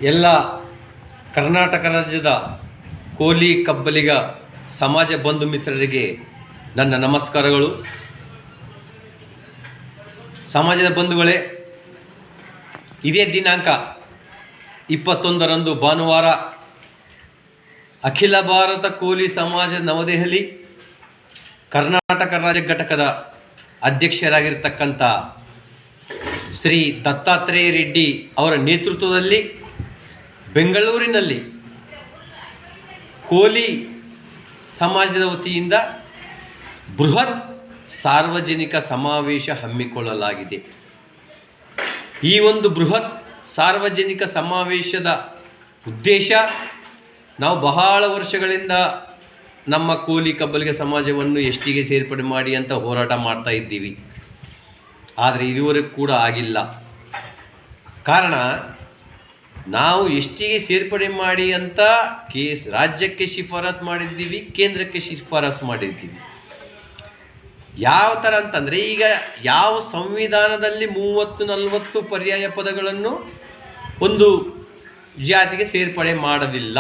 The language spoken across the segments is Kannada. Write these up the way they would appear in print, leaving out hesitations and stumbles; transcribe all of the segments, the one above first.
ಎಲ್ಲ ಕರ್ನಾಟಕ ರಾಜ್ಯದ ಕೋಲಿ ಕಬ್ಬಲಿಗ ಸಮಾಜ ಬಂಧು ಮಿತ್ರರಿಗೆ ನನ್ನ ನಮಸ್ಕಾರಗಳು. ಸಮಾಜದ ಬಂಧುಗಳೇ, ಇದೇ ದಿನಾಂಕ 21ರಂದು ಭಾನುವಾರ ಅಖಿಲ ಭಾರತ ಕೋಲಿ ಸಮಾಜ ನವದೆಹಲಿ ಕರ್ನಾಟಕ ರಾಜ್ಯ ಘಟಕದ ಅಧ್ಯಕ್ಷರಾಗಿರ್ತಕ್ಕಂಥ ಶ್ರೀ ದತ್ತಾತ್ರೇಯ ರೆಡ್ಡಿ ಅವರ ನೇತೃತ್ವದಲ್ಲಿ ಬೆಂಗಳೂರಿನಲ್ಲಿ ಕೋಲಿ ಸಮಾಜದ ವತಿಯಿಂದ ಬೃಹತ್ ಸಾರ್ವಜನಿಕ ಸಮಾವೇಶ ಹಮ್ಮಿಕೊಳ್ಳಲಾಗಿದೆ. ಈ ಒಂದು ಬೃಹತ್ ಸಾರ್ವಜನಿಕ ಸಮಾವೇಶದ ಉದ್ದೇಶ, ನಾವು ಬಹಳ ವರ್ಷಗಳಿಂದ ನಮ್ಮ ಕೋಲಿ ಕಬ್ಬಲಿಗ ಸಮಾಜವನ್ನು ಎಸ್ಟಿಗೆ ಸೇರ್ಪಡೆ ಮಾಡಿ ಅಂತ ಹೋರಾಟ ಮಾಡ್ತಾ ಇದ್ದೀವಿ. ಆದರೆ ಇದುವರೆಗೂ ಕೂಡ ಆಗಿಲ್ಲ. ಕಾರಣ, ನಾವು ಎಸ್ಟಿಗೆ ಸೇರ್ಪಡೆ ಮಾಡಿ ಅಂತ ರಾಜ್ಯಕ್ಕೆ ಶಿಫಾರಸು ಮಾಡಿದ್ದೀವಿ, ಕೇಂದ್ರಕ್ಕೆ ಶಿಫಾರಸು ಮಾಡಿದ್ದೀವಿ. ಯಾವ ಥರ ಅಂತಂದರೆ, ಈಗ ಯಾವ ಸಂವಿಧಾನದಲ್ಲಿ 30-40 ಪರ್ಯಾಯ ಪದಗಳನ್ನು ಒಂದು ಜಾತಿಗೆ ಸೇರ್ಪಡೆ ಮಾಡೋದಿಲ್ಲ.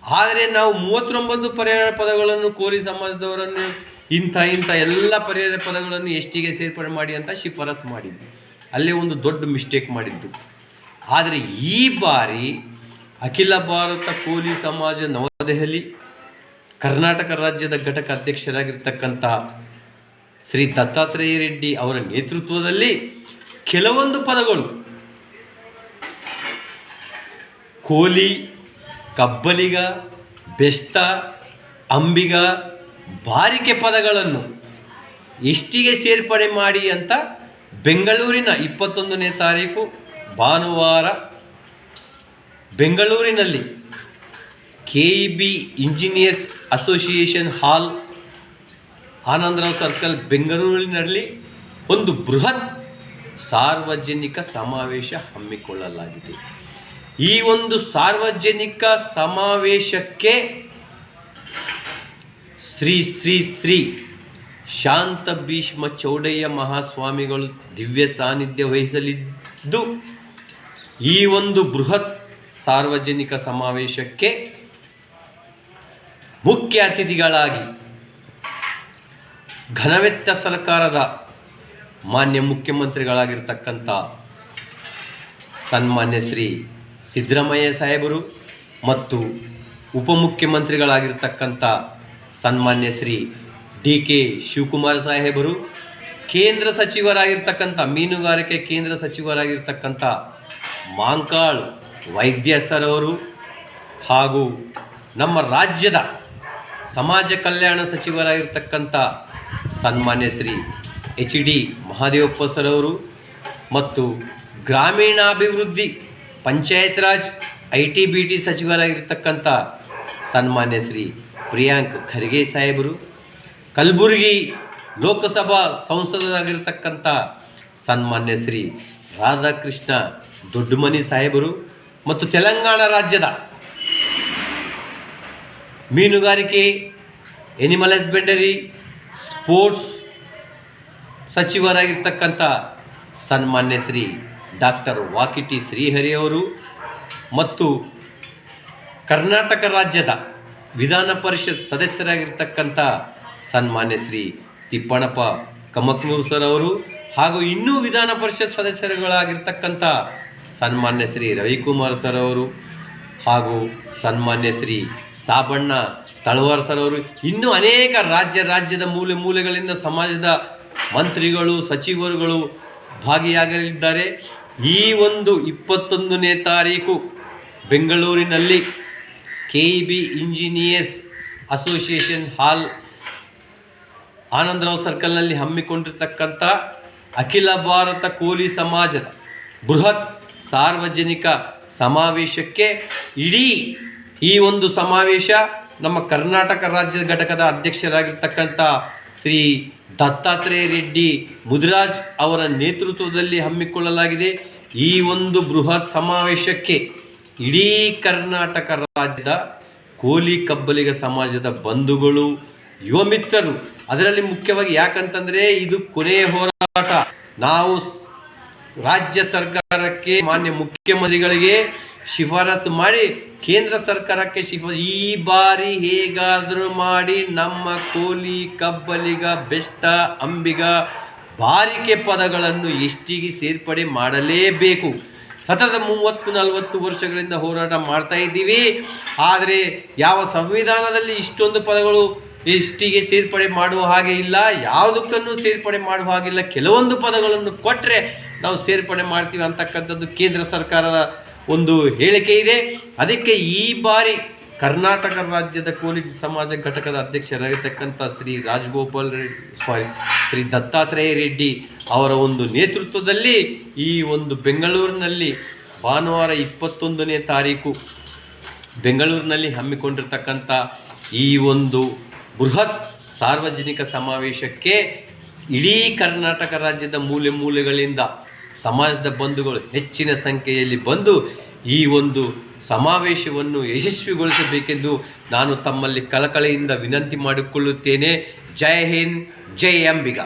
ಆದರೆ ನಾವು 39 ಪರ್ಯಾಯ ಪದಗಳನ್ನು ಕೋಲಿ ಸಮಾಜದವರನ್ನು ಇಂಥ ಎಲ್ಲ ಪರ್ಯಾಯ ಪದಗಳನ್ನು ಎಸ್ಟಿಗೆ ಸೇರ್ಪಡೆ ಮಾಡಿ ಅಂತ ಶಿಫಾರಸು ಮಾಡಿದ್ವಿ. ಅಲ್ಲೇ ಒಂದು ದೊಡ್ಡ ಮಿಸ್ಟೇಕ್ ಮಾಡಿದ್ದು. ಆದರೆ ಈ ಬಾರಿ ಅಖಿಲ ಭಾರತ ಕೋಲಿ ಸಮಾಜ ನವದೆಹಲಿ ಕರ್ನಾಟಕ ರಾಜ್ಯದ ಘಟಕ ಅಧ್ಯಕ್ಷರಾಗಿರ್ತಕ್ಕಂಥ ಶ್ರೀ ದತ್ತಾತ್ರೇಯ ರೆಡ್ಡಿ ಅವರ ನೇತೃತ್ವದಲ್ಲಿ ಕೆಲವೊಂದು ಪದಗಳು, ಕೋಲಿ, ಕಬ್ಬಲಿಗ, ಬೆಸ್ತ, ಅಂಬಿಗ, ಬಾರಿಕೆ ಪದಗಳನ್ನು ಎಸ್ಟಿಗೆ ಸೇರ್ಪಡೆ ಮಾಡಿ ಅಂತ ಬೆಂಗಳೂರಿನ 21ನೇ ತಾರೀಕು ಭಾನುವಾರ ಬೆಂಗಳೂರಿನಲ್ಲಿ KEB ಇಂಜಿನಿಯರ್ಸ್ ಅಸೋಸಿಯೇಷನ್ ಹಾಲ್, ಆನಂದರಾವ್ ಸರ್ಕಲ್, ಬೆಂಗಳೂರಿನಲ್ಲಿ ಒಂದು ಬೃಹತ್ ಸಾರ್ವಜನಿಕ ಸಮಾವೇಶ ಹಮ್ಮಿಕೊಳ್ಳಲಾಗಿದೆ. ಈ ಒಂದು ಸಾರ್ವಜನಿಕ ಸಮಾವೇಶಕ್ಕೆ ಶ್ರೀ ಶ್ರೀ ಶ್ರೀ ಶಾಂತ ಭೀಷ್ಮ ಚೌಡಯ್ಯ ಮಹಾಸ್ವಾಮಿಗಳು ದಿವ್ಯ ಸಾನ್ನಿಧ್ಯ ವಹಿಸಲಿದ್ದು, ಈ ಒಂದು ಬೃಹತ್ ಸಾರ್ವಜನಿಕ ಸಮಾವೇಶಕ್ಕೆ ಮುಖ್ಯ ಅತಿಥಿಗಳಾಗಿ ಘನವೆತ್ತ ಸರ್ಕಾರದ ಮಾನ್ಯ ಮುಖ್ಯಮಂತ್ರಿಗಳಾಗಿರ್ತಕ್ಕಂಥ ಸನ್ಮಾನ್ಯ ಶ್ರೀ ಸಿದ್ದರಾಮಯ್ಯ ಸಾಹೇಬರು ಮತ್ತು ಉಪಮುಖ್ಯಮಂತ್ರಿಗಳಾಗಿರ್ತಕ್ಕಂಥ ಸನ್ಮಾನ್ಯ ಶ್ರೀ DK ಶಿವಕುಮಾರ್ ಸಾಹೇಬರು, ಕೇಂದ್ರ ಸಚಿವರಾಗಿರ್ತಕ್ಕಂಥ ಮೀನುಗಾರಿಕೆ ಕೇಂದ್ರ ಸಚಿವರಾಗಿರ್ತಕ್ಕಂಥ ಮಾಂಕಾಳ್ ವೈದ್ಯ ಸರ್ ಅವರು, ಹಾಗೂ ನಮ್ಮ ರಾಜ್ಯದ ಸಮಾಜ ಕಲ್ಯಾಣ ಸಚಿವರಾಗಿರ್ತಕ್ಕಂಥ ಸನ್ಮಾನ್ಯ ಶ್ರೀ HD ಮಹಾದೇವಪ್ಪ ಸರ್ ಅವರು, ಮತ್ತು ಗ್ರಾಮೀಣಾಭಿವೃದ್ಧಿ ಪಂಚಾಯತ್ ರಾಜ್ IT BT ಸಚಿವರಾಗಿರ್ತಕ್ಕಂಥ ಸನ್ಮಾನ್ಯ ಶ್ರೀ ಪ್ರಿಯಾಂಕ್ ಖರ್ಗೆ ಸಾಹೇಬರು, ಕಲಬುರಗಿ ಲೋಕಸಭಾ ಸಂಸದರಾಗಿರ್ತಕ್ಕಂಥ ಸನ್ಮಾನ್ಯ ಶ್ರೀ ರಾಧಾಕೃಷ್ಣ ದೊಡ್ಡಮನಿ ಸಾಹೇಬರು, ಮತ್ತು ತೆಲಂಗಾಣ ರಾಜ್ಯದ ಮೀನುಗಾರಿಕೆ, ಎನಿಮಲ್ ಹಸ್ಬೆಂಡರಿ, ಸ್ಪೋರ್ಟ್ಸ್ ಸಚಿವರಾಗಿರ್ತಕ್ಕಂಥ ಸನ್ಮಾನ್ಯ ಶ್ರೀ ಡಾಕ್ಟರ್ ವಾಕಿಟಿ ಶ್ರೀಹರಿ ಅವರು, ಮತ್ತು ಕರ್ನಾಟಕ ರಾಜ್ಯದ ವಿಧಾನ ಪರಿಷತ್ ಸದಸ್ಯರಾಗಿರ್ತಕ್ಕಂಥ ಸನ್ಮಾನ್ಯ ಶ್ರೀ ತಿಪ್ಪಣಪ್ಪ ಕಮಕ್ನೂರ್ ಸರ್ ಅವರು, ಹಾಗೂ ಇನ್ನೂ ವಿಧಾನ ಪರಿಷತ್ ಸದಸ್ಯರುಗಳಾಗಿರ್ತಕ್ಕಂಥ ಸನ್ಮಾನ್ಯ ಶ್ರೀ ರವಿಕುಮಾರ್ ಸರ್ ಅವರು, ಹಾಗೂ ಸನ್ಮಾನ್ಯ ಶ್ರೀ ಸಾಬಣ್ಣ ತಳವಾರ್ ಸರ್ ಅವರು, ಇನ್ನೂ ಅನೇಕ ರಾಜ್ಯದ ಮೂಲೆಗಳಿಂದ ಸಮಾಜದ ಮಂತ್ರಿಗಳು, ಸಚಿವರುಗಳು ಭಾಗಿಯಾಗಲಿದ್ದಾರೆ. ಈ ಒಂದು 21ನೇ ತಾರೀಕು ಬೆಂಗಳೂರಿನಲ್ಲಿ KEB ಇಂಜಿನಿಯರ್ಸ್ ಅಸೋಸಿಯೇಷನ್ ಹಾಲ್, ಆನಂದರಾವ್ ಸರ್ಕಲ್ನಲ್ಲಿ ಹಮ್ಮಿಕೊಂಡಿರ್ತಕ್ಕಂಥ ಅಖಿಲ ಭಾರತ ಕೋಲಿ ಸಮಾಜದ ಬೃಹತ್ ಸಾರ್ವಜನಿಕ ಸಮಾವೇಶಕ್ಕೆ ಈ ಒಂದು ಸಮಾವೇಶ ನಮ್ಮ ಕರ್ನಾಟಕ ರಾಜ್ಯದ ಘಟಕದ ಅಧ್ಯಕ್ಷರಾಗಿರ್ತಕ್ಕಂಥ ಶ್ರೀ ದತ್ತಾತ್ರೇಯ ರೆಡ್ಡಿ ಮುದಿರಾಜ್ ಅವರ ನೇತೃತ್ವದಲ್ಲಿ ಹಮ್ಮಿಕೊಳ್ಳಲಾಗಿದೆ. ಈ ಒಂದು ಬೃಹತ್ ಸಮಾವೇಶಕ್ಕೆ ಇಡೀ ಕರ್ನಾಟಕ ರಾಜ್ಯದ ಕೋಲಿ ಕಬ್ಬಲಿಗ ಸಮಾಜದ ಬಂಧುಗಳು, ಯುವ ಮಿತ್ರರು, ಅದರಲ್ಲಿ ಮುಖ್ಯವಾಗಿ ಯಾಕಂತಂದರೆ ಇದು ಕೊನೆಯ ಹೋರಾಟ. ನಾವು ರಾಜ್ಯ ಸರ್ಕಾರಕ್ಕೆ ಮಾನ್ಯ ಮುಖ್ಯಮಂತ್ರಿಗಳಿಗೆ ಶಿಫಾರಸು ಮಾಡಿ ಕೇಂದ್ರ ಸರ್ಕಾರಕ್ಕೆ ಈ ಬಾರಿ ಹೇಗಾದರೂ ಮಾಡಿ ನಮ್ಮ ಕೋಲಿ, ಕಬ್ಬಲಿಗ, ಬೆಸ್ತ, ಅಂಬಿಗ, ಬಾರಿಕೆ ಪದಗಳನ್ನು ಎಸ್ಟಿಗೆ ಸೇರ್ಪಡೆ ಮಾಡಲೇಬೇಕು. ಸತತ 30-40 ವರ್ಷಗಳಿಂದ ಹೋರಾಟ ಮಾಡ್ತಾ ಇದ್ದೀವಿ. ಆದರೆ ಯಾವ ಸಂವಿಧಾನದಲ್ಲಿ ಇಷ್ಟೊಂದು ಪದಗಳು ಎಸ್ಟಿಗೆ ಸೇರ್ಪಡೆ ಮಾಡುವ ಹಾಗೆ ಇಲ್ಲ, ಯಾವುದಕ್ಕನ್ನು ಸೇರ್ಪಡೆ ಮಾಡುವ ಹಾಗಿಲ್ಲ. ಕೆಲವೊಂದು ಪದಗಳನ್ನು ಕೊಟ್ಟರೆ ನಾವು ಸೇರ್ಪಡೆ ಮಾಡ್ತೀವಿ ಅಂತಕ್ಕಂಥದ್ದು ಕೇಂದ್ರ ಸರ್ಕಾರದ ಒಂದು ಹೇಳಿಕೆ ಇದೆ. ಅದಕ್ಕೆ ಈ ಬಾರಿ ಕರ್ನಾಟಕ ರಾಜ್ಯದ ಕೋಲಿ ಸಮಾಜ ಘಟಕದ ಅಧ್ಯಕ್ಷರಾಗಿರ್ತಕ್ಕಂಥ ಶ್ರೀ ದತ್ತಾತ್ರೇಯ ರೆಡ್ಡಿ ಅವರ ಒಂದು ನೇತೃತ್ವದಲ್ಲಿ ಈ ಒಂದು ಬೆಂಗಳೂರಿನಲ್ಲಿ ಭಾನುವಾರ 21ನೇ ತಾರೀಕು ಬೆಂಗಳೂರಿನಲ್ಲಿ ಹಮ್ಮಿಕೊಂಡಿರ್ತಕ್ಕಂಥ ಈ ಒಂದು ಬೃಹತ್ ಸಾರ್ವಜನಿಕ ಸಮಾವೇಶಕ್ಕೆ ಇಡೀ ಕರ್ನಾಟಕ ರಾಜ್ಯದ ಮೂಲೆ ಮೂಲೆಗಳಿಂದ ಸಮಾಜದ ಬಂಧುಗಳು ಹೆಚ್ಚಿನ ಸಂಖ್ಯೆಯಲ್ಲಿ ಬಂದು ಈ ಒಂದು ಸಮಾವೇಶವನ್ನು ಯಶಸ್ವಿಗೊಳಿಸಬೇಕೆಂದು ನಾನು ತಮ್ಮಲ್ಲಿ ಕಳಕಳಿಯಿಂದ ವಿನಂತಿ ಮಾಡಿಕೊಳ್ಳುತ್ತೇನೆ. ಜೈ ಹಿಂದ್, ಜೈ ಅಂಬಿಗ.